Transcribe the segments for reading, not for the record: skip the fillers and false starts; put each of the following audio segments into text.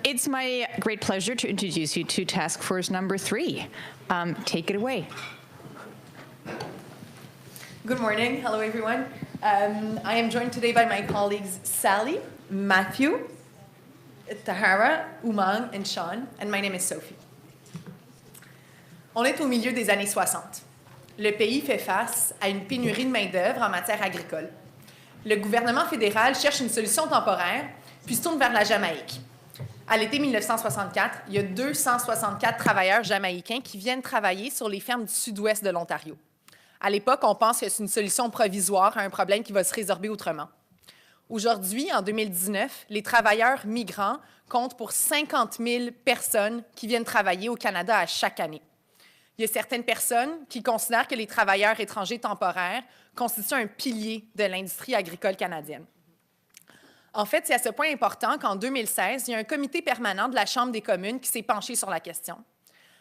It's my great pleasure to introduce you to task force number 3. Take it away. Good morning. Hello, everyone. I am joined today by my colleagues Sally, Matthew, Tahara, Umang, and Sean, and my name is Sophie. On est au milieu des années 60. Le pays fait face à une pénurie de main-d'œuvre en matière agricole. Le gouvernement fédéral cherche une solution temporaire, puis se tourne vers la Jamaïque. À l'été 1964, il y a 264 travailleurs jamaïcains qui viennent travailler sur les fermes du sud-ouest de l'Ontario. À l'époque, on pense que c'est une solution provisoire à un problème qui va se résorber autrement. Aujourd'hui, en 2019, les travailleurs migrants comptent pour 50 000 personnes qui viennent travailler au Canada à chaque année. Il y a certaines personnes qui considèrent que les travailleurs étrangers temporaires constituent un pilier de l'industrie agricole canadienne. En fait, c'est à ce point important qu'en 2016, il y a un comité permanent de la Chambre des communes qui s'est penché sur la question.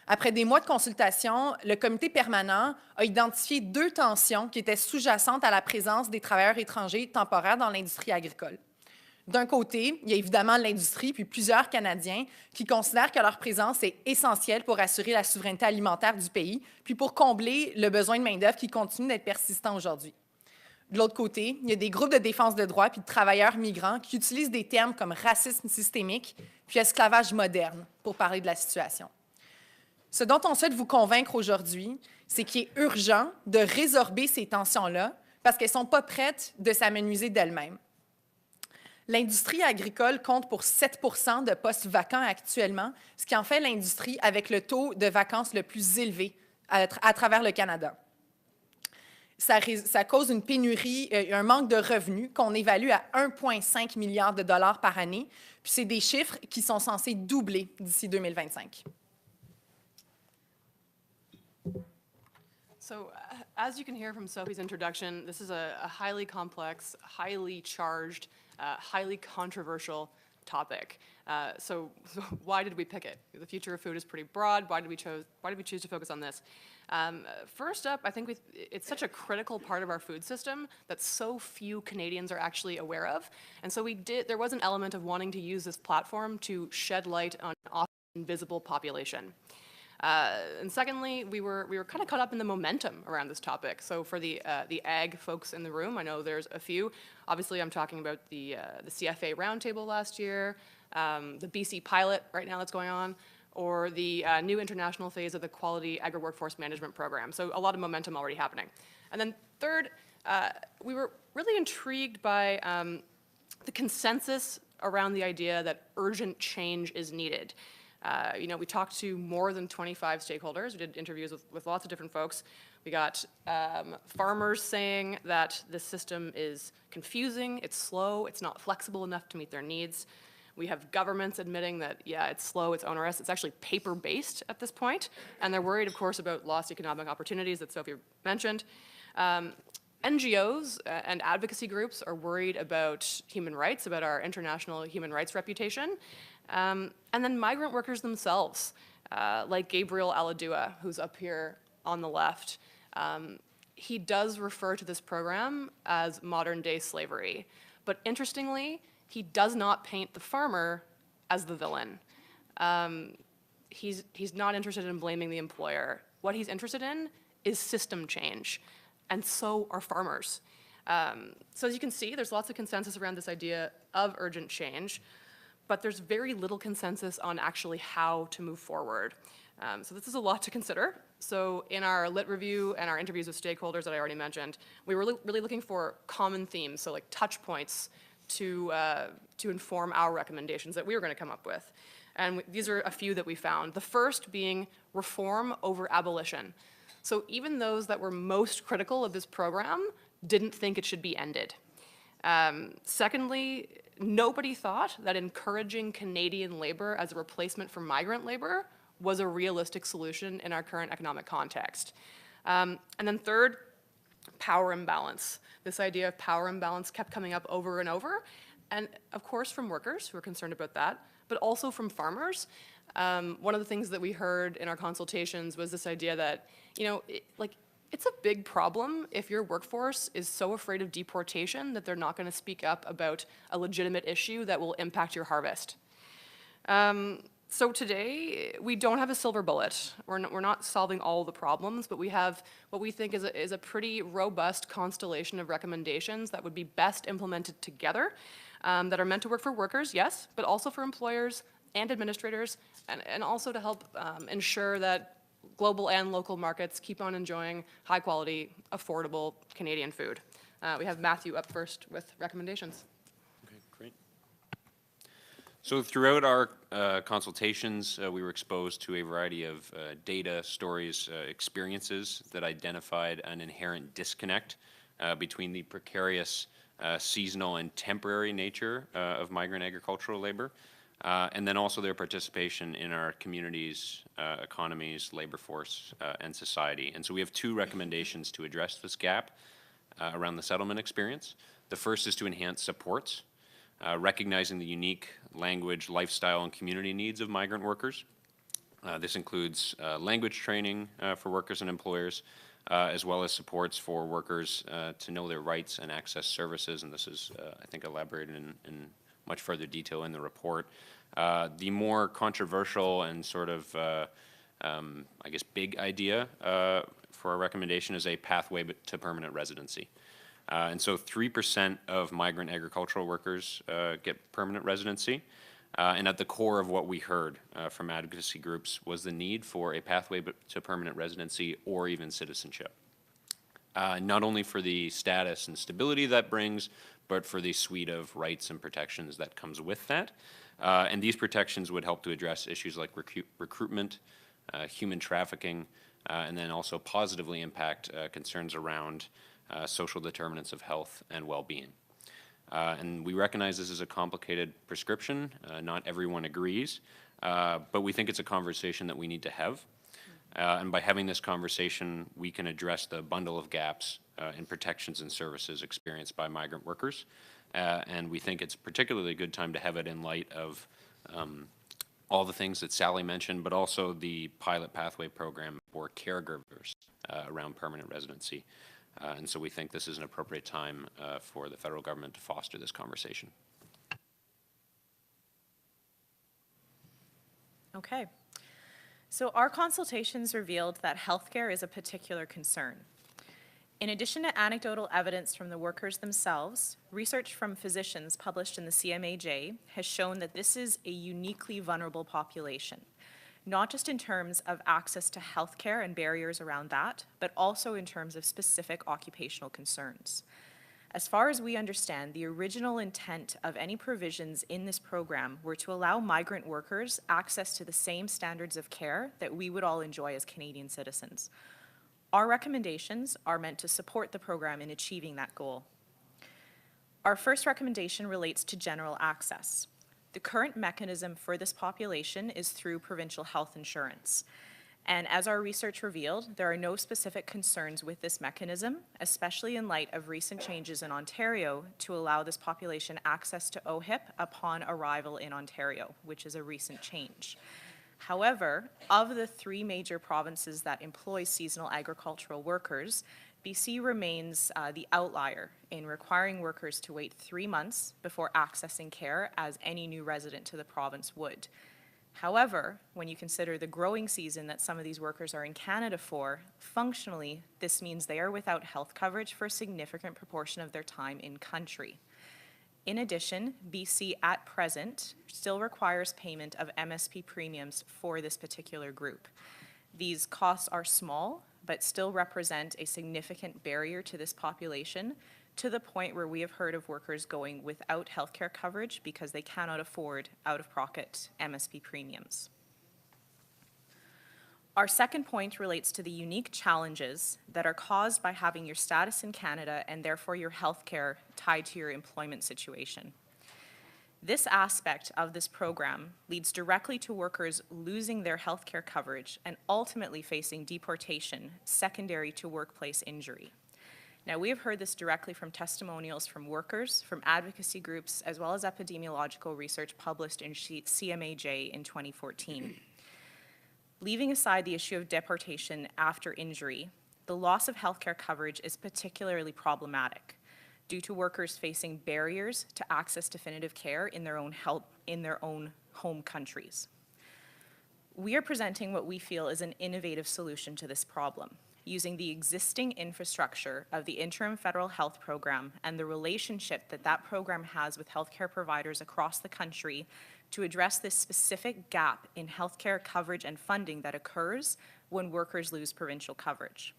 Après des mois de consultation, le comité permanent a identifié 2 tensions qui étaient sous-jacentes à la présence des travailleurs étrangers temporaires dans l'industrie agricole. D'un côté, il y a évidemment l'industrie, puis plusieurs Canadiens qui considèrent que leur présence est essentielle pour assurer la souveraineté alimentaire du pays, puis pour combler le besoin de main-d'œuvre qui continue d'être persistant aujourd'hui. De l'autre côté, il y a des groupes de défense de droits puis de travailleurs migrants qui utilisent des termes comme racisme systémique puis esclavage moderne pour parler de la situation. Ce dont on souhaite vous convaincre aujourd'hui, c'est qu'il est urgent de résorber ces tensions-là parce qu'elles ne sont pas prêtes de s'amenuiser d'elles-mêmes. L'industrie agricole compte pour 7 % de postes vacants actuellement, ce qui en fait l'industrie avec le taux de vacances le plus élevé à travers le Canada. Ça cause une pénurie, un manque de revenus qu'on évalue à 1,5 milliard de dollars par année. Puis c'est des chiffres qui sont censés doubler d'ici 2025. So, as you can hear from Sophie's introduction, this is a highly complex, highly charged, highly controversial topic. So why did we pick it? The future of food is pretty broad. Why did we choose to focus on this? First up, I think it's such a critical part of our food system that so few Canadians are actually aware of. And so there was an element of wanting to use this platform to shed light on an often invisible population. And secondly, we were kind of caught up in the momentum around this topic. So for the ag folks in the room, I know there's a few. Obviously, I'm talking about the CFA roundtable last year, the BC pilot right now that's going on, or the new international phase of the Quality Agri-Workforce Management Program. So a lot of momentum already happening. And then third, we were really intrigued by the consensus around the idea that urgent change is needed. We talked to more than 25 stakeholders. We did interviews with lots of different folks. We got farmers saying that the system is confusing, it's slow, it's not flexible enough to meet their needs. We have governments admitting that, yeah, it's slow, it's onerous, it's actually paper-based at this point, and they're worried, of course, about lost economic opportunities that Sophie mentioned. NGOs and advocacy groups are worried about human rights, about our international human rights reputation. And then migrant workers themselves, like Gabriel Aladua, who's up here on the left. He does refer to this program as modern-day slavery. But interestingly, he does not paint the farmer as the villain. He's not interested in blaming the employer. What he's interested in is system change, and so are farmers. So as you can see, there's lots of consensus around this idea of urgent change, but there's very little consensus on actually how to move forward. So this is a lot to consider. So in our lit review and our interviews with stakeholders that I already mentioned, we were really looking for common themes, so like touch points to inform our recommendations that we were going to come up with. And these are a few that we found. The first being reform over abolition. So even those that were most critical of this program didn't think it should be ended. Secondly, nobody thought that encouraging Canadian labor as a replacement for migrant labor was a realistic solution in our current economic context. And then third, power imbalance. This idea of power imbalance kept coming up over and over, and of course from workers who are concerned about that, but also from farmers. One of the things that we heard in our consultations was this idea that, it's a big problem if your workforce is so afraid of deportation that they're not going to speak up about a legitimate issue that will impact your harvest. So today, we don't have a silver bullet. We're not solving all the problems, but we have what we think is a pretty robust constellation of recommendations that would be best implemented together, that are meant to work for workers, yes, but also for employers and administrators, and also to help ensure that global and local markets keep on enjoying high-quality, affordable Canadian food. We have Matthew up first with recommendations. Okay, great. So throughout our consultations, we were exposed to a variety of data, stories, experiences that identified an inherent disconnect between the precarious seasonal and temporary nature of migrant agricultural labor, and then also their participation in our communities, economies, labor force, and society. And so we have two recommendations to address this gap around the settlement experience. The first is to enhance supports, recognizing the unique language, lifestyle, and community needs of migrant workers. This includes language training for workers and employers, as well as supports for workers to know their rights and access services, and this is, I think, elaborated in much further detail in the report. The more controversial and sort of, I guess, big idea for our recommendation is a pathway to permanent residency. And so 3% of migrant agricultural workers get permanent residency. And at the core of what we heard from advocacy groups was the need for a pathway to permanent residency or even citizenship. Not only for the status and stability that brings, but for the suite of rights and protections that comes with that. And these protections would help to address issues like recruitment, human trafficking, and then also positively impact concerns around social determinants of health and well-being. And we recognize this is a complicated prescription. Not everyone agrees, but we think it's a conversation that we need to have. And by having this conversation, we can address the bundle of gaps in protections and services experienced by migrant workers. And we think it's particularly a good time to have it in light of all the things that Sally mentioned, but also the pilot pathway program for caregivers around permanent residency. And so we think this is an appropriate time for the federal government to foster this conversation. Okay. So our consultations revealed that healthcare is a particular concern. In addition to anecdotal evidence from the workers themselves, research from physicians published in the CMAJ has shown that this is a uniquely vulnerable population, not just in terms of access to healthcare and barriers around that, but also in terms of specific occupational concerns. As far as we understand, the original intent of any provisions in this program were to allow migrant workers access to the same standards of care that we would all enjoy as Canadian citizens. Our recommendations are meant to support the program in achieving that goal. Our first recommendation relates to general access. The current mechanism for this population is through provincial health insurance. And as our research revealed, there are no specific concerns with this mechanism, especially in light of recent changes in Ontario to allow this population access to OHIP upon arrival in Ontario, which is a recent change. However, of the 3 major provinces that employ seasonal agricultural workers, BC remains the outlier in requiring workers to wait 3 months before accessing care as any new resident to the province would. However, when you consider the growing season that some of these workers are in Canada for, functionally, this means they are without health coverage for a significant proportion of their time in country. In addition, BC at present still requires payment of MSP premiums for this particular group. These costs are small, but still represent a significant barrier to this population, to the point where we have heard of workers going without healthcare coverage because they cannot afford out-of-pocket MSP premiums. Our second point relates to the unique challenges that are caused by having your status in Canada and therefore your healthcare tied to your employment situation. This aspect of this program leads directly to workers losing their healthcare coverage and ultimately facing deportation secondary to workplace injury. Now, we have heard this directly from testimonials from workers, from advocacy groups, as well as epidemiological research published in CMAJ in 2014. Leaving aside the issue of deportation after injury, the loss of healthcare coverage is particularly problematic. due to workers facing barriers to access definitive care in their own home countries. We are presenting what we feel is an innovative solution to this problem, using the existing infrastructure of the Interim Federal Health Program and the relationship that that program has with healthcare providers across the country to address this specific gap in healthcare coverage and funding that occurs when workers lose provincial coverage.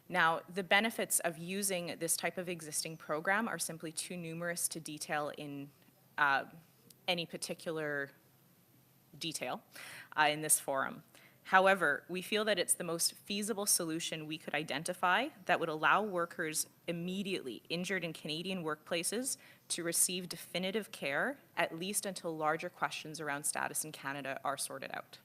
Now, the benefits of using this type of existing program are simply too numerous to detail in any particular detail in this forum. However, we feel that it's the most feasible solution we could identify that would allow workers immediately injured in Canadian workplaces to receive definitive care, at least until larger questions around status in Canada are sorted out.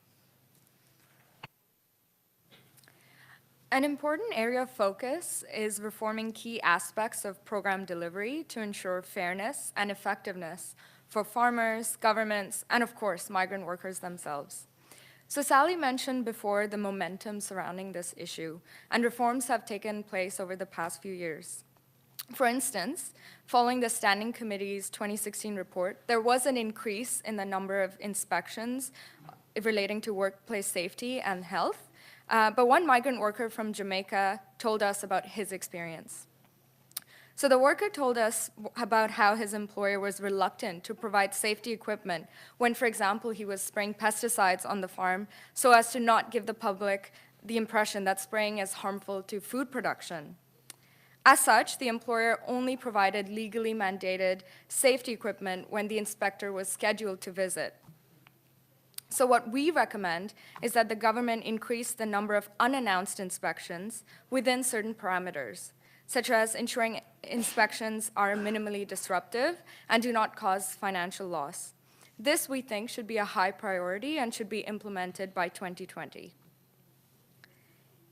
An important area of focus is reforming key aspects of program delivery to ensure fairness and effectiveness for farmers, governments, and of course, migrant workers themselves. So Sally mentioned before the momentum surrounding this issue, and reforms have taken place over the past few years. For instance, following the Standing Committee's 2016 report, there was an increase in the number of inspections relating to workplace safety and health, but one migrant worker from Jamaica told us about his experience. So the worker told us about how his employer was reluctant to provide safety equipment when, for example, he was spraying pesticides on the farm so as to not give the public the impression that spraying is harmful to food production. As such, the employer only provided legally mandated safety equipment when the inspector was scheduled to visit. So what we recommend is that the government increase the number of unannounced inspections within certain parameters, such as ensuring inspections are minimally disruptive and do not cause financial loss. This, we think, should be a high priority and should be implemented by 2020.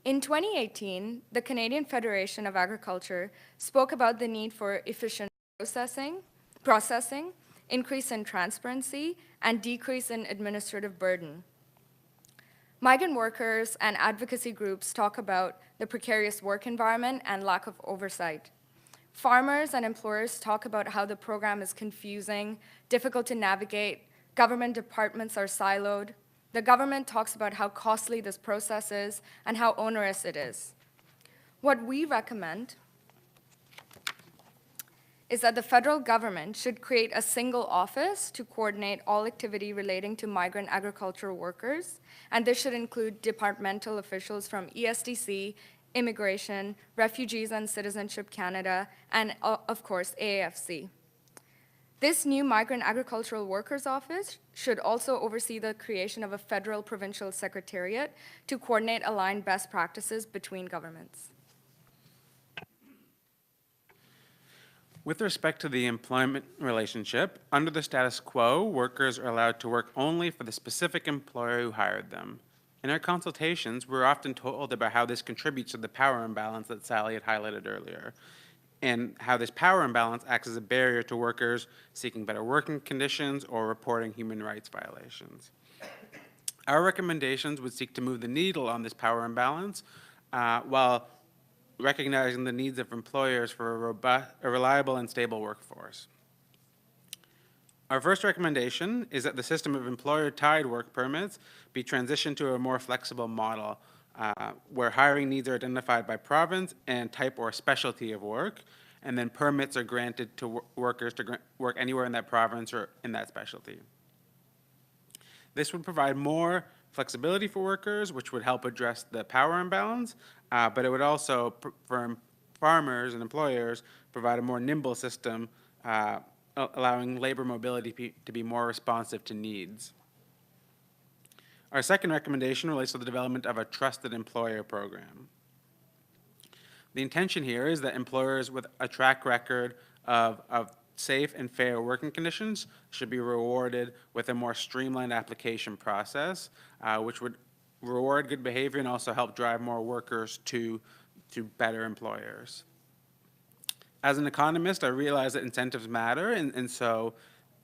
In 2018, the Canadian Federation of Agriculture spoke about the need for efficient processing, increase in transparency, and decrease in administrative burden. Migrant workers and advocacy groups talk about the precarious work environment and lack of oversight. Farmers and employers talk about how the program is confusing, difficult to navigate, government departments are siloed. The government talks about how costly this process is and how onerous it is. What we recommend is that the federal government should create a single office to coordinate all activity relating to migrant agricultural workers, and this should include departmental officials from ESDC, Immigration, Refugees and Citizenship Canada, and of course, AAFC. This new Migrant Agricultural Workers Office should also oversee the creation of a federal provincial secretariat to coordinate aligned best practices between governments. With respect to the employment relationship, under the status quo, workers are allowed to work only for the specific employer who hired them. In our consultations, we're often told about how this contributes to the power imbalance that Sally had highlighted earlier, and how this power imbalance acts as a barrier to workers seeking better working conditions or reporting human rights violations. Our recommendations would seek to move the needle on this power imbalance while recognizing the needs of employers for a reliable and stable workforce. Our first recommendation is that the system of employer-tied work permits be transitioned to a more flexible model where hiring needs are identified by province and type or specialty of work, and then permits are granted to workers to work anywhere in that province or in that specialty. This would provide more flexibility for workers, which would help address the power imbalance, but it would also, for farmers and employers, provide a more nimble system, allowing labor mobility to be more responsive to needs. Our second recommendation relates to the development of a trusted employer program. The intention here is that employers with a track record of safe and fair working conditions should be rewarded with a more streamlined application process, which would reward good behavior and also help drive more workers to better employers. As an economist, I realize that incentives matter, and so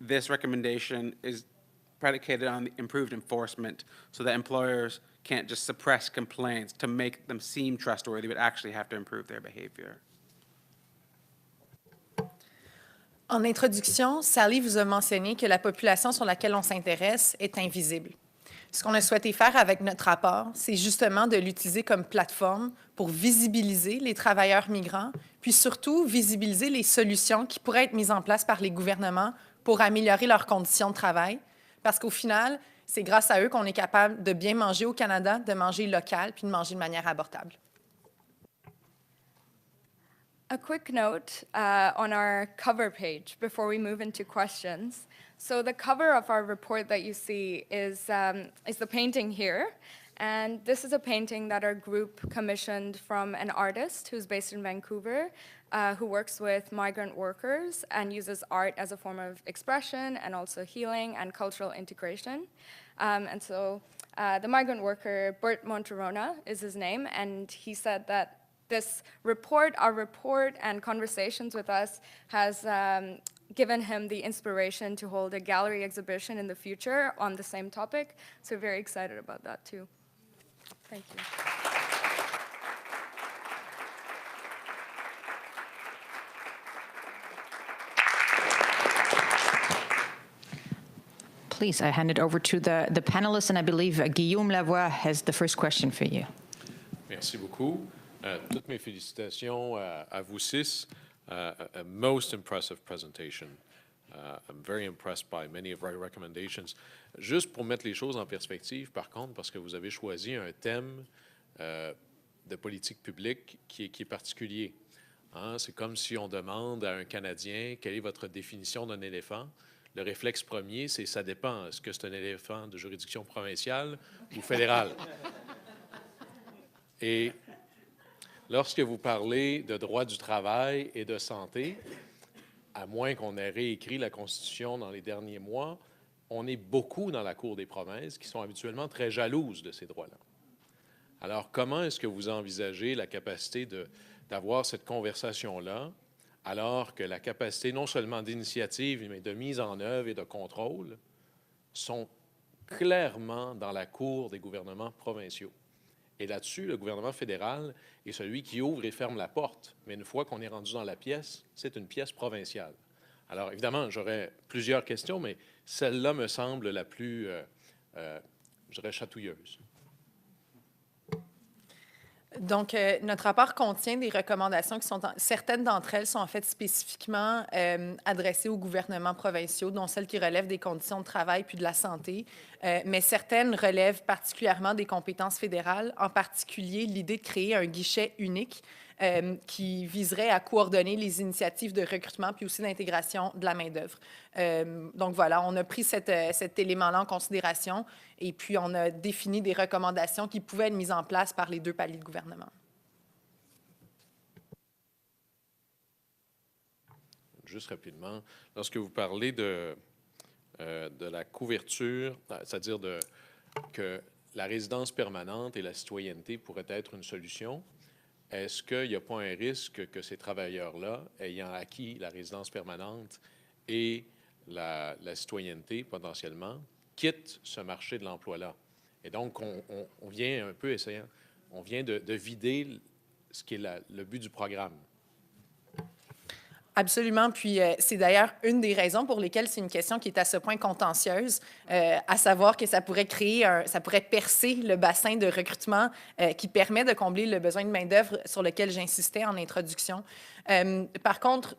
this recommendation is predicated on the improved enforcement so that employers can't just suppress complaints to make them seem trustworthy, but actually have to improve their behavior. En introduction, Sally vous a mentionné que la population sur laquelle on s'intéresse est invisible. Ce qu'on a souhaité faire avec notre rapport, c'est justement de l'utiliser comme plateforme pour visibiliser les travailleurs migrants, puis surtout visibiliser les solutions qui pourraient être mises en place par les gouvernements pour améliorer leurs conditions de travail. Parce qu'au final, c'est grâce à eux qu'on est capable de bien manger au Canada, de manger local, puis de manger de manière abordable. A quick note on our cover page before we move into questions. So the cover of our report that you see is the painting here. And this is a painting that our group commissioned from an artist who's based in Vancouver, who works with migrant workers and uses art as a form of expression and also healing and cultural integration. And so the migrant worker, Bert Monterona is his name, and he said that this report, our report and conversations with us has given him the inspiration to hold a gallery exhibition in the future on the same topic. So very excited about that too. Thank you. Please, I hand it over to the panelists, and I believe Guillaume Lavoie has the first question for you. Merci beaucoup. Toutes mes félicitations à vous six. A most impressive presentation. I'm very impressed by many of our recommendations. Juste pour mettre les choses en perspective, par contre, parce que vous avez choisi un thème de politique publique qui est particulier. Hein? C'est comme si on demande à un Canadien quelle est votre définition d'un éléphant. Le réflexe premier, c'est ça dépend. Est-ce que c'est un éléphant de juridiction provinciale ou fédérale? Et lorsque vous parlez de droit du travail et de santé, à moins qu'on ait réécrit la Constitution dans les derniers mois, on est beaucoup dans la Cour des provinces qui sont habituellement très jalouses de ces droits-là. Alors, comment est-ce que vous envisagez la capacité d'avoir cette conversation-là, alors que la capacité non seulement d'initiative, mais de mise en œuvre et de contrôle sont clairement dans la cour des gouvernements provinciaux? Et là-dessus, le gouvernement fédéral est celui qui ouvre et ferme la porte. Mais une fois qu'on est rendu dans la pièce, c'est une pièce provinciale. Alors, évidemment, j'aurais plusieurs questions, mais celle-là me semble la plus, je dirais, chatouilleuse. Donc, notre rapport contient des recommandations qui sont, certaines d'entre elles sont en fait spécifiquement adressées aux gouvernements provinciaux, dont celles qui relèvent des conditions de travail puis de la santé, mais certaines relèvent particulièrement des compétences fédérales, en particulier l'idée de créer un guichet unique qui viserait à coordonner les initiatives de recrutement puis aussi d'intégration de la main-d'œuvre. Donc voilà, on a pris cet élément-là en considération et puis on a défini des recommandations qui pouvaient être mises en place par les deux paliers de gouvernement. Juste rapidement, lorsque vous parlez de la couverture, c'est-à-dire que la résidence permanente et la citoyenneté pourraient être une solution, est-ce qu'il n'y a pas un risque que ces travailleurs-là, ayant acquis la résidence permanente et la citoyenneté potentiellement, quittent ce marché de l'emploi-là? Et donc, on vient un peu essayer, on vient de vider ce qui est le but du programme. Absolument. Puis c'est d'ailleurs une des raisons pour lesquelles c'est une question qui est à ce point contentieuse, à savoir que ça pourrait ça pourrait percer le bassin de recrutement qui permet de combler le besoin de main-d'œuvre sur lequel j'insistais en introduction. Par contre,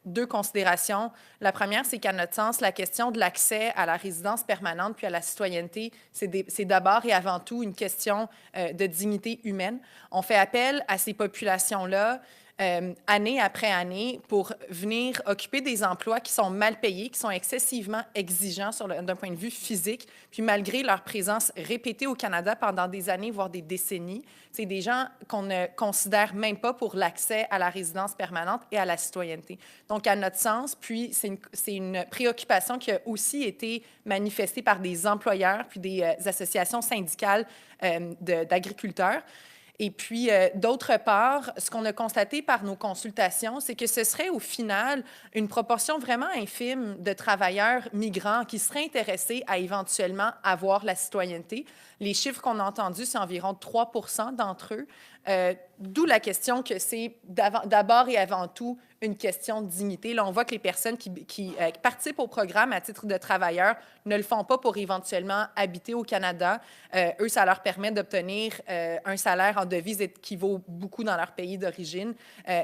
deux considérations. La première, c'est qu'à notre sens, la question de l'accès à la résidence permanente puis à la citoyenneté, c'est d'abord et avant tout une question de dignité humaine. On fait appel à ces populations-là année après année pour venir occuper des emplois qui sont mal payés, qui sont excessivement exigeants d'un point de vue physique, puis malgré leur présence répétée au Canada pendant des années, voire des décennies, c'est des gens qu'on ne considère même pas pour l'accès à la résidence permanente et à la citoyenneté. Donc, à notre sens, puis c'est une préoccupation qui a aussi été manifestée par des employeurs puis des associations syndicales d'agriculteurs. Et puis, d'autre part, ce qu'on a constaté par nos consultations, c'est que ce serait au final une proportion vraiment infime de travailleurs migrants qui seraient intéressés à éventuellement avoir la citoyenneté. Les chiffres qu'on a entendus, c'est environ 3 % d'entre eux. D'où la question que c'est d'abord et avant tout une question de dignité. Là, on voit que les personnes qui participent au programme à titre de travailleurs ne le font pas pour éventuellement habiter au Canada. Eux, ça leur permet d'obtenir un salaire en devise qui vaut beaucoup dans leur pays d'origine.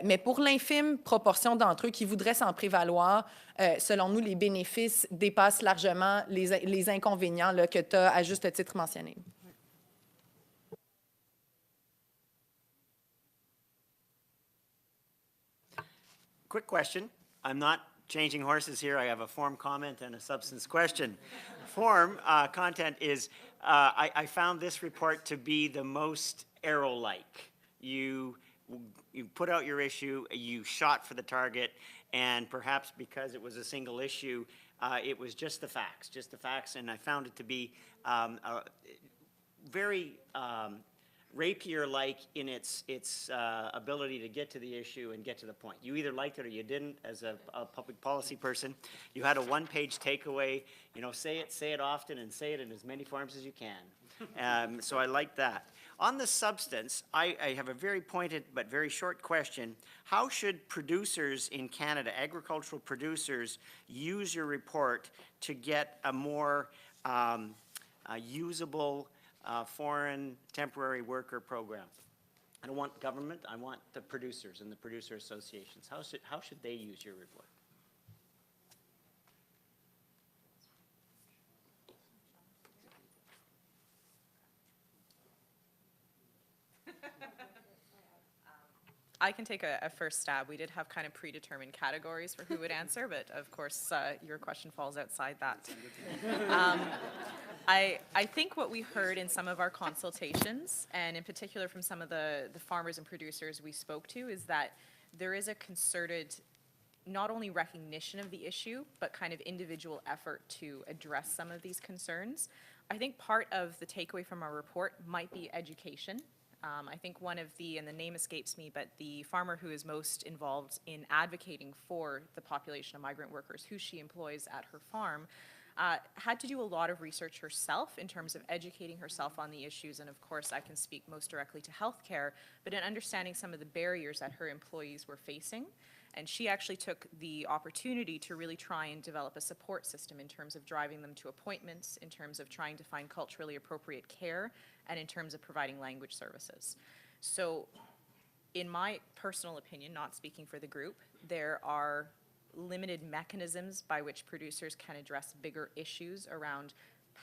Mais pour l'infime proportion d'entre eux qui voudraient s'en prévaloir, selon nous, les bénéfices dépassent largement les inconvénients là, que tu as à juste titre mentionnés. Quick question. I'm not changing horses here. I have a form comment and a substance question. Form content is, I found this report to be the most arrow-like. You put out your issue, you shot for the target, and perhaps because it was a single issue, it was just the facts, and I found it to be very rapier-like in its ability to get to the issue and get to the point. You either liked it or you didn't as a public policy person. You had a one-page takeaway, you know, say it often and say it in as many forms as you can. So I like that. On the substance, I have a very pointed but very short question. How should producers in Canada, agricultural producers, use your report to get a more usable foreign temporary worker program? I don't want government, I want the producers and the producer associations. How should they use your report? I can take a first stab. We did have kind of predetermined categories for who would answer, but of course, your question falls outside that. I think what we heard in some of our consultations, and in particular from some of the farmers and producers we spoke to, is that there is a concerted, not only recognition of the issue, but kind of individual effort to address some of these concerns. I think part of the takeaway from our report might be education. I think one of and the name escapes me, but the farmer who is most involved in advocating for the population of migrant workers who she employs at her farm, had to do a lot of research herself in terms of educating herself on the issues. And of course, I can speak most directly to healthcare, but in understanding some of the barriers that her employees were facing. And she actually took the opportunity to really try and develop a support system in terms of driving them to appointments, in terms of trying to find culturally appropriate care, and in terms of providing language services. So in my personal opinion, not speaking for the group, there are limited mechanisms by which producers can address bigger issues around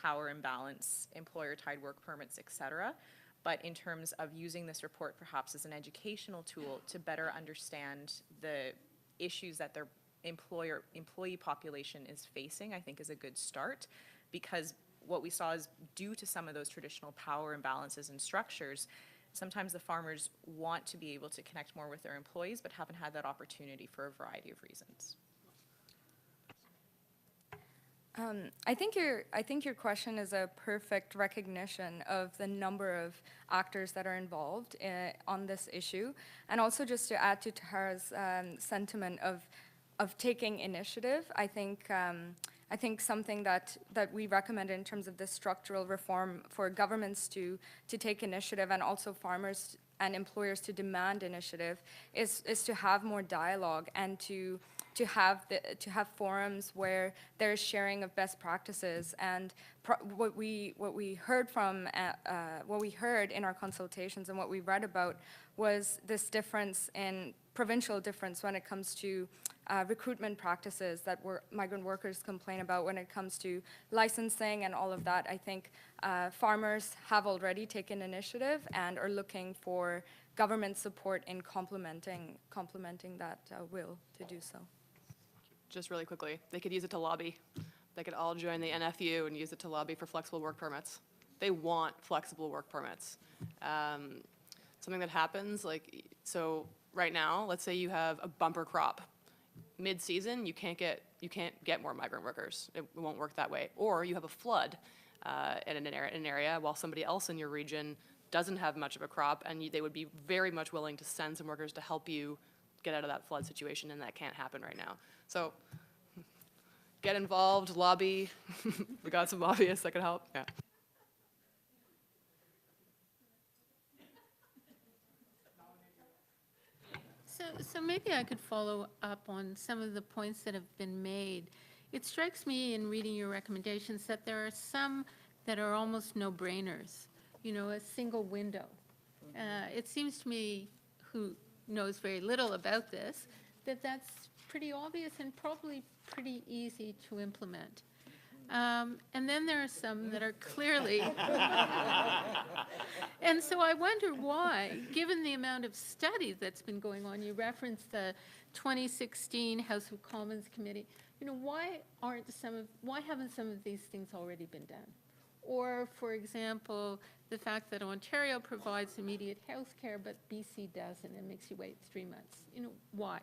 power imbalance, employer-tied work permits, et cetera. But in terms of using this report perhaps as an educational tool to better understand the issues that their employee population is facing, I think is a good start, because what we saw is due to some of those traditional power imbalances and structures, sometimes the farmers want to be able to connect more with their employees but haven't had that opportunity for a variety of reasons. I think your question is a perfect recognition of the number of actors that are involved on this issue, and also just to add to Tahara's sentiment of taking initiative. I think something that we recommend in terms of the structural reform for governments to take initiative, and also farmers and employers to demand initiative, is to have more dialogue and to have forums where there's sharing of best practices. And what we heard in our consultations and what we read about was this difference in provincial difference when it comes to recruitment practices that migrant workers complain about when it comes to licensing and all of that. I think farmers have already taken initiative and are looking for government support in complementing that will to do so. Just really quickly, they could use it to lobby. They could all join the NFU and use it to lobby for flexible work permits. They want flexible work permits. Something that happens, so right now, let's say you have a bumper crop. Mid-season, you can't get more migrant workers. It won't work that way. Or you have a flood in an area while somebody else in your region doesn't have much of a crop, and they would be very much willing to send some workers to help you get out of that flood situation, and that can't happen right now. So get involved, lobby. We got some lobbyists that could help. Yeah. So maybe I could follow up on some of the points that have been made. It strikes me in reading your recommendations that there are some that are almost no-brainers. You know, a single window. It seems to me, who knows very little about this, that that's pretty obvious and probably pretty easy to implement. And then there are some that are clearly, and so I wonder why, given the amount of study that's been going on, you referenced the 2016 House of Commons Committee, you know, why haven't some of these things already been done? Or, for example, the fact that Ontario provides immediate health care, but BC doesn't and makes you wait 3 months. You know, why?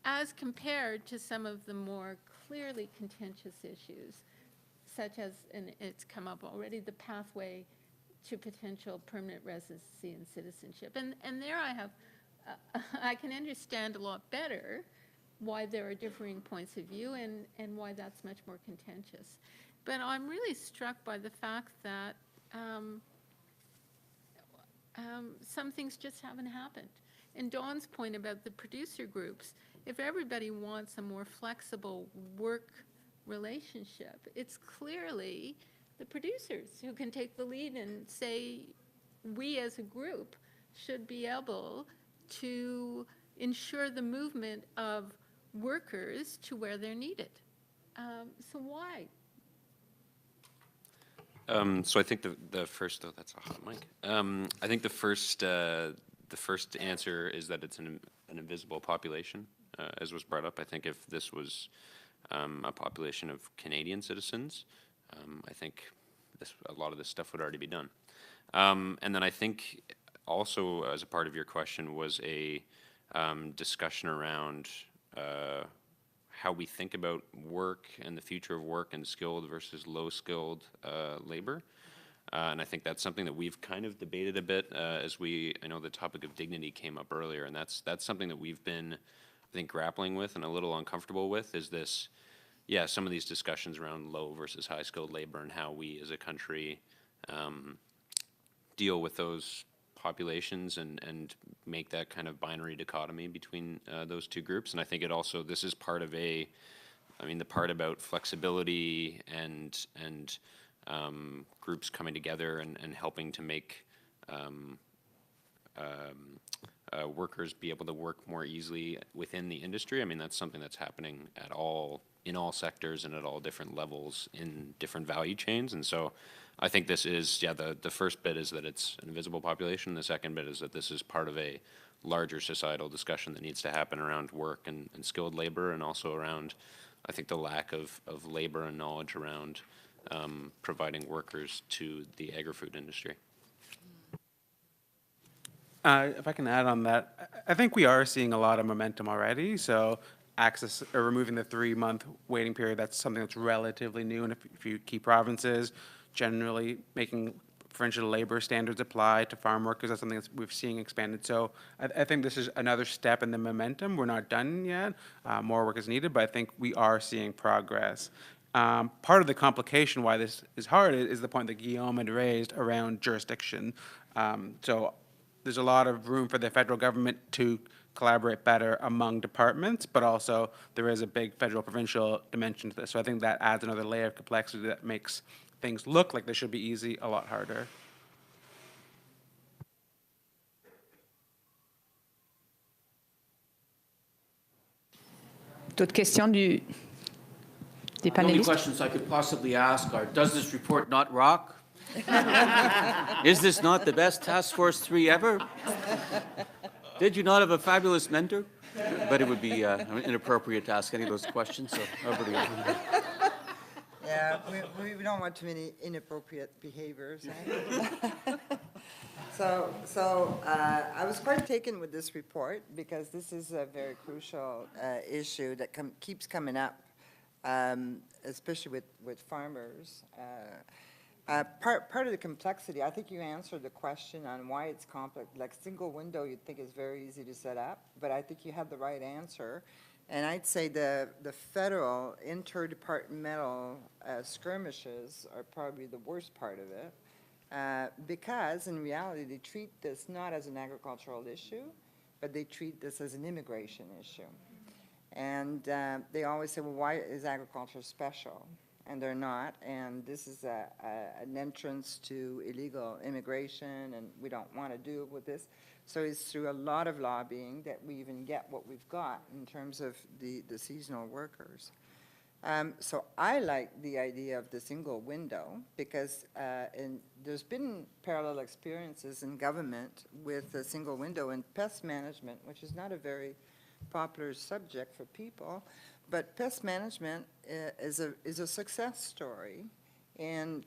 As compared to some of the more clearly contentious issues, such as, and it's come up already, the pathway to potential permanent residency and citizenship. And there I have, I can understand a lot better why there are differing points of view and why that's much more contentious. But I'm really struck by the fact that some things just haven't happened. And Dawn's point about the producer groups, if everybody wants a more flexible work relationship, it's clearly the producers who can take the lead and say, we as a group should be able to ensure the movement of workers to where they're needed. So why? So I think the first, oh, that's a hot mic. I think the first answer is that it's an invisible population, as was brought up. I think if this was a population of Canadian citizens, I think a lot of this stuff would already be done. And then I think also as a part of your question was a discussion around how we think about work and the future of work and skilled versus low-skilled labor. And I think that's something that we've kind of debated a bit I know the topic of dignity came up earlier, and that's something that we've been, I think, grappling with and a little uncomfortable with, is this, some of these discussions around low versus high-skilled labor and how we as a country deal with those populations and make that kind of binary dichotomy between those two groups. And I think it also, this is part of the part about flexibility and groups coming together and helping to make workers be able to work more easily within the industry. I mean, that's something that's happening in all sectors and at all different levels in different value chains. And so I think this is, the first bit is that it's an invisible population. The second bit is that this is part of a larger societal discussion that needs to happen around work and skilled labor, and also around, I think, the lack of labor and knowledge around providing workers to the agri-food industry. If I can add on that, I think we are seeing a lot of momentum already. So access or removing the 3-month waiting period, that's something that's relatively new. And if you key provinces, generally making provincial labor standards apply to farm workers, that's something that we're seeing expanded. So I think this is another step in the momentum. We're not done yet. More work is needed, but I think we are seeing progress. Part of the complication why this is hard is the point that Guillaume had raised around jurisdiction. So there's a lot of room for the federal government to collaborate better among departments, but also there is a big federal-provincial dimension to this. So I think that adds another layer of complexity that makes things look like they should be easy a lot harder. D'autres questions des The only panélistes? questions I could possibly ask are, does this report not rock? Is this not the best Task Force 3 ever? Did you not have a fabulous mentor? But it would be inappropriate to ask any of those questions, so over to you. Yeah, we don't want too many inappropriate behaviors. Eh? So I was quite taken with this report because this is a very crucial issue that keeps coming up, especially with farmers. Part of the complexity, I think you answered the question on why it's complex. Like single window, you'd think is very easy to set up, but I think you had the right answer. And I'd say the federal interdepartmental skirmishes are probably the worst part of it, because in reality they treat this not as an agricultural issue, but they treat this as an immigration issue. And they always say, well, why is agriculture special? And they're not, and this is an entrance to illegal immigration, and we don't want to do it with this. So it's through a lot of lobbying that we even get what we've got in terms of the seasonal workers. So I like the idea of the single window because there's been parallel experiences in government with a single window in pest management, which is not a very popular subject for people, but pest management is a success story in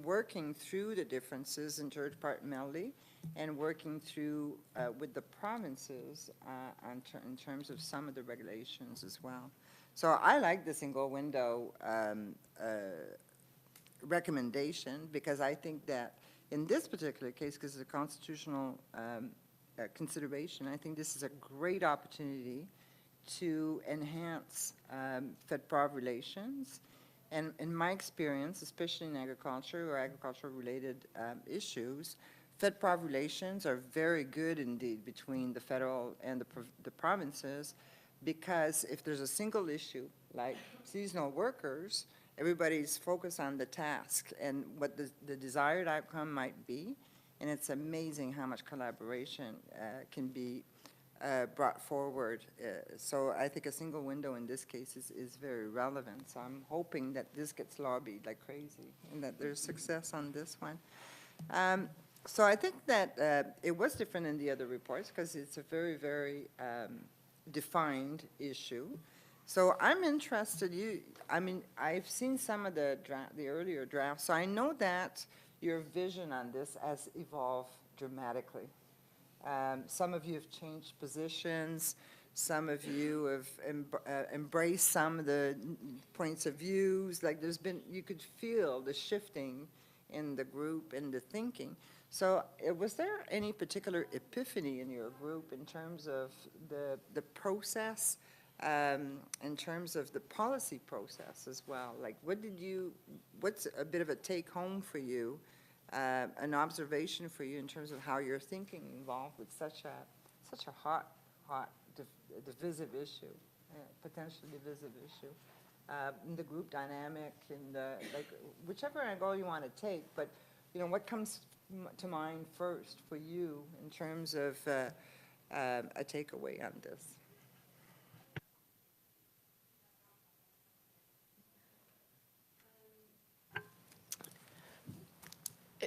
working through the differences interdepartmentally and working through with the provinces in terms of some of the regulations as well. So I like the single window recommendation because I think that in this particular case, because it's a constitutional consideration, I think this is a great opportunity to enhance Fed-Prov relations. And in my experience, especially in agriculture or agricultural-related issues, Fed-Prov relations are very good indeed between the federal and the provinces, because if there's a single issue, like seasonal workers, everybody's focused on the task and what the desired outcome might be, and it's amazing how much collaboration can be brought forward. So I think a single window in this case is very relevant. So I'm hoping that this gets lobbied like crazy and that there's success on this one. So I think that it was different in the other reports because it's a very, very defined issue. So I'm interested, I mean, I've seen some of the earlier drafts, so I know that your vision on this has evolved dramatically. Some of you have changed positions. Some of you have embraced some of the points of views. Like there's been, you could feel the shifting in the group and the thinking. So was there any particular epiphany in your group in terms of the process, in terms of the policy process as well? Like what's a bit of a take home for you? An observation for you in terms of how you're thinking involved with such a hot, divisive issue, potentially divisive issue, in the group dynamic, and like whichever angle you want to take. But you know, what comes to mind first for you in terms of a takeaway on this?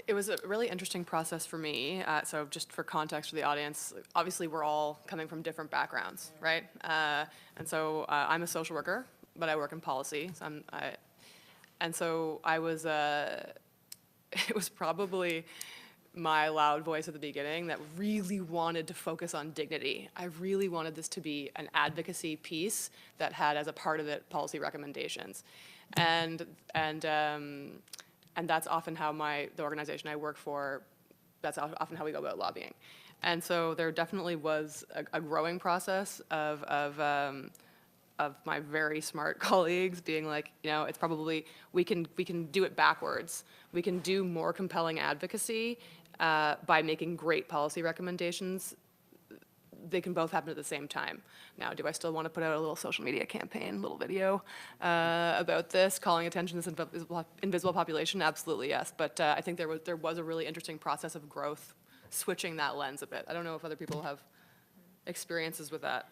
It was a really interesting process for me. So just for context for the audience, obviously we're all coming from different backgrounds, right? And so I'm a social worker, but I work in policy. So I was, it was probably my loud voice at the beginning that really wanted to focus on dignity. I really wanted this to be an advocacy piece that had as a part of it policy recommendations. And that's often how the organization I work for, that's often how we go about lobbying. And so there definitely was a growing process of my very smart colleagues being like, you know, it's probably, we can do it backwards. We can do more compelling advocacy by making great policy recommendations. They can both happen at the same time. Now, do I still want to put out a little social media campaign, little video about this, calling attention to this invisible population? Absolutely, yes. But I think there was a really interesting process of growth, switching that lens a bit. I don't know if other people have experiences with that.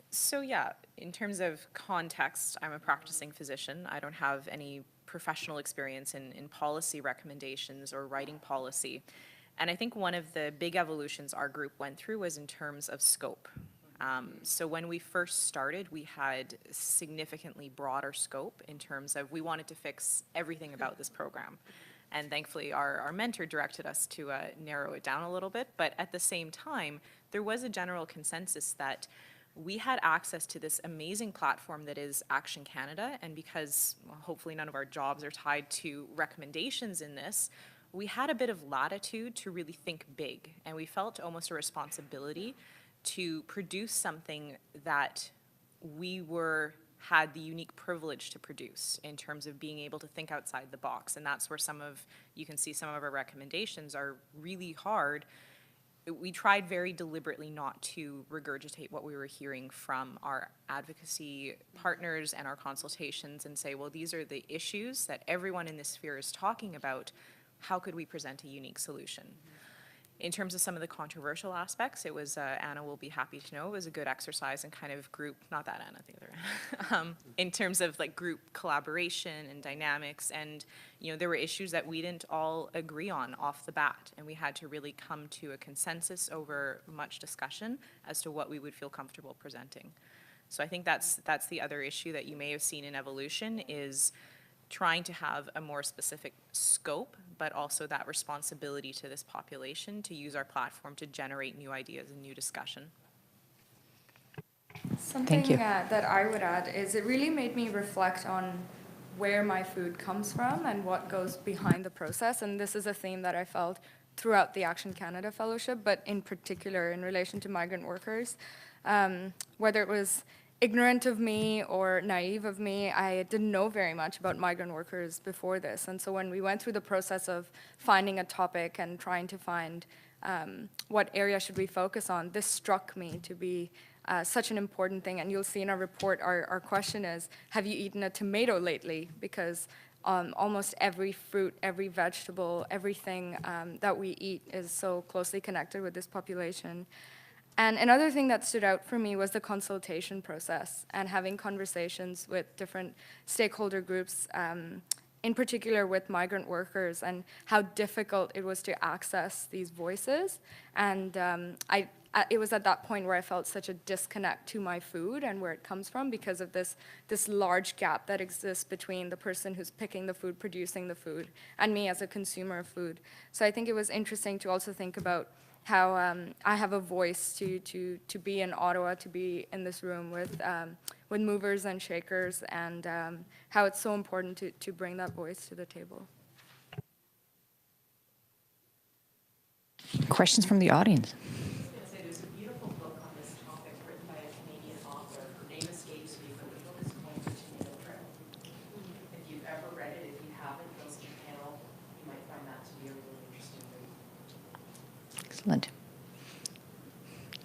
So yeah, in terms of context, I'm a practicing physician. I don't have any professional experience in policy recommendations or writing policy. And I think one of the big evolutions our group went through was in terms of scope. So when we first started, we had significantly broader scope in terms of we wanted to fix everything about this program. And thankfully, our mentor directed us to narrow it down a little bit. But at the same time, there was a general consensus that we had access to this amazing platform that is Action Canada. And because hopefully none of our jobs are tied to recommendations in this, we had a bit of latitude to really think big, and we felt almost a responsibility to produce something that we had the unique privilege to produce in terms of being able to think outside the box. And that's where you can see some of our recommendations are really hard we tried very deliberately not to regurgitate what we were hearing from our advocacy partners and our consultations and say, well, these are the issues that everyone in this sphere is talking about. How could we present a unique solution? In terms of some of the controversial aspects, it was, Anna will be happy to know, it was a good exercise in kind of group, not that Anna, the other Anna, in terms of like group collaboration and dynamics. And, you know, there were issues that we didn't all agree on off the bat. And we had to really come to a consensus over much discussion as to what we would feel comfortable presenting. So I think that's the other issue that you may have seen in evolution is trying to have a more specific scope, but also that responsibility to this population to use our platform to generate new ideas and new discussion. Something Thank you. that I would add is it really made me reflect on where my food comes from and what goes behind the process. And this is a theme that I felt throughout the Action Canada Fellowship, but in particular in relation to migrant workers. Whether it was ignorant of me or naive of me, I didn't know very much about migrant workers before this. And so when we went through the process of finding a topic and trying to find what area should we focus on, this struck me to be such an important thing. And you'll see in our report, our question is, have you eaten a tomato lately? Because almost every fruit, every vegetable, everything that we eat is so closely connected with this population. And another thing that stood out for me was the consultation process and having conversations with different stakeholder groups, in particular with migrant workers, and how difficult it was to access these voices. And it was at that point where I felt such a disconnect to my food and where it comes from because of this large gap that exists between the person who's picking the food, producing the food, and me as a consumer of food. So I think it was interesting to also think about how I have a voice to be in Ottawa, to be in this room with movers and shakers, and how it's so important to bring that voice to the table. Questions from the audience? There's a beautiful book on this topic written by a Canadian author. Her name escapes me, but the book is called Tomato Trail. If you've ever read it, if you haven't, those in the panel, you might find that to be a really interesting read. Excellent.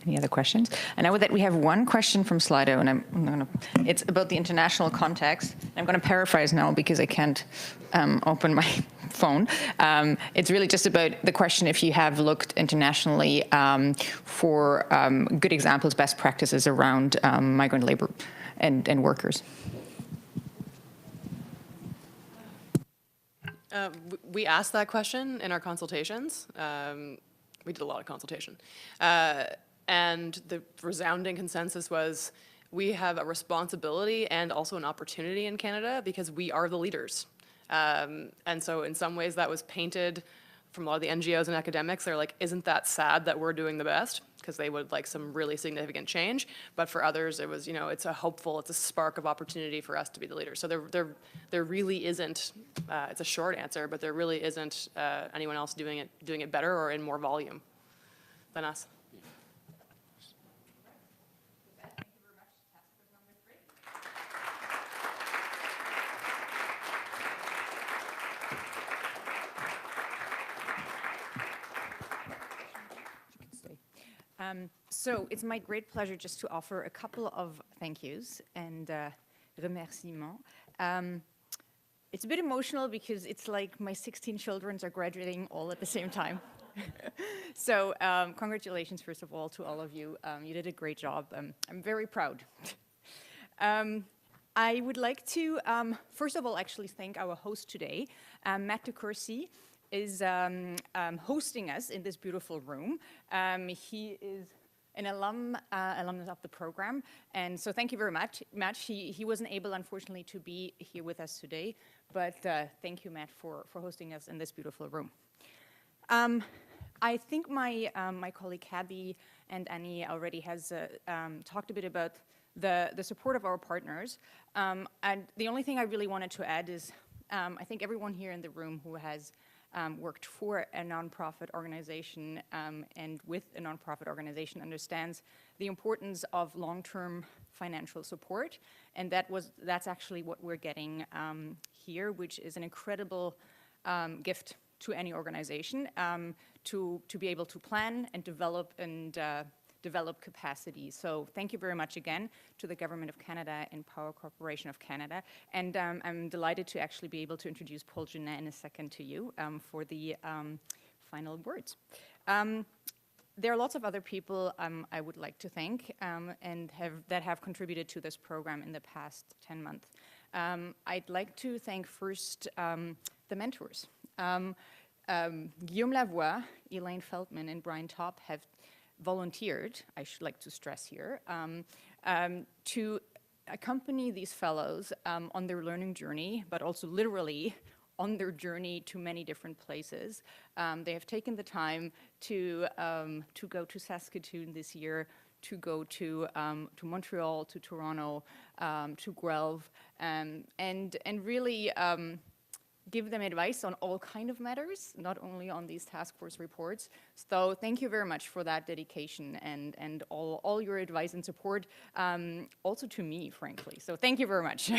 Any other questions? I know that we have one question from Slido, and it's about the international context. I'm going to paraphrase now because I can't open my phone. It's really just about the question if you have looked internationally for good examples, best practices around migrant labor and workers. We asked that question in our consultations. We did a lot of consultation. And the resounding consensus was we have a responsibility and also an opportunity in Canada because we are the leaders. And so in some ways that was painted from a lot of the NGOs and academics. They're like, isn't that sad that we're doing the best? Because they would like some really significant change. But for others, it was, you know, it's a spark of opportunity for us to be the leader. So there really isn't, it's a short answer, but there really isn't anyone else doing it better or in more volume than us. So it's my great pleasure just to offer a couple of thank yous and remerciements. It's a bit emotional because it's like my 16 children are graduating all at the same time. So congratulations, first of all, to all of you. You did a great job. I'm very proud. I would like to, first of all, actually thank our host today, Matt DeCourcy, is hosting us in this beautiful room. He is an alumnus of the program, and so thank you very much, Matt. He wasn't able, unfortunately, to be here with us today, but thank you, Matt, for hosting us in this beautiful room. I think my colleague Abby and Annie already has talked a bit about the support of our partners, and the only thing I really wanted to add is I think everyone here in the room who has worked for a nonprofit organization and with a nonprofit organization understands the importance of long-term financial support, and that's actually what we're getting here, which is an incredible gift to any organization to be able to plan and develop capacity. So thank you very much again to the Government of Canada and Power Corporation of Canada. And I'm delighted to actually be able to introduce Paul Genet in a second to you for the final words. There are lots of other people I would like to thank and that have contributed to this program in the past 10 months. I'd like to thank first the mentors. Guillaume Lavoie, Elaine Feldman, and Brian Topp have volunteered, I should like to stress here, to accompany these fellows on their learning journey, but also literally on their journey to many different places. They have taken the time to go to Saskatoon this year, to go to Montreal, to Toronto, to Guelph, and really give them advice on all kind of matters, not only on these task force reports. So thank you very much for that dedication and all your advice and support, also to me, frankly. So thank you very much.